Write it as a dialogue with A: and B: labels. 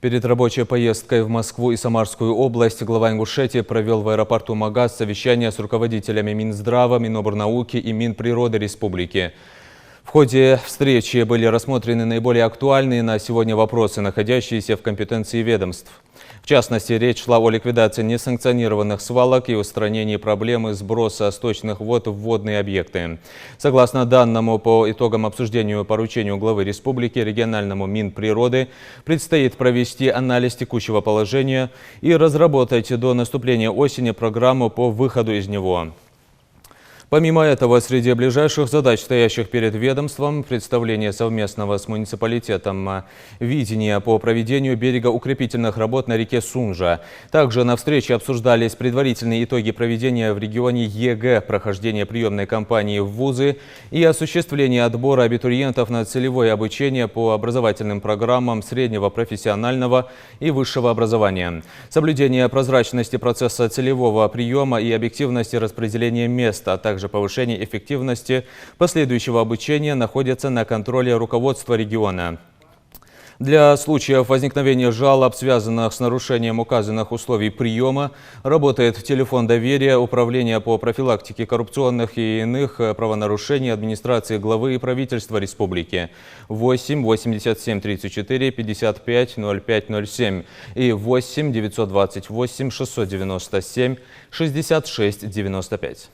A: Перед рабочей поездкой в Москву и Самарскую область глава Ингушетии провел в аэропорту Магаз совещание с руководителями Минздрава, Миноборнауки и Минприроды республики. В ходе встречи были рассмотрены наиболее актуальные на сегодня вопросы, находящиеся в компетенции ведомств. В частности, речь шла о ликвидации несанкционированных свалок и устранении проблемы сброса сточных вод в водные объекты. Согласно данному, по итогам обсуждения поручению главы республики, региональному Минприроды предстоит провести анализ текущего положения и разработать до наступления осени программу по выходу из него. Помимо этого, среди ближайших задач, стоящих перед ведомством, представление совместного с муниципалитетом видения по проведению берегоукрепительных работ на реке Сунжа. Также на встрече обсуждались предварительные итоги проведения в регионе ЕГЭ, прохождения приемной кампании в вузы и осуществление отбора абитуриентов на целевое обучение по образовательным программам среднего, профессионального и высшего образования. Соблюдение прозрачности процесса целевого приема и объективности распределения мест, а также повышение эффективности последующего обучения находятся на контроле руководства региона. Для случаев возникновения жалоб, связанных с нарушением указанных условий приема, работает телефон доверия Управления по профилактике коррупционных и иных правонарушений администрации главы и правительства республики 8 87 34 55 0507 и 8 928 697 66 95.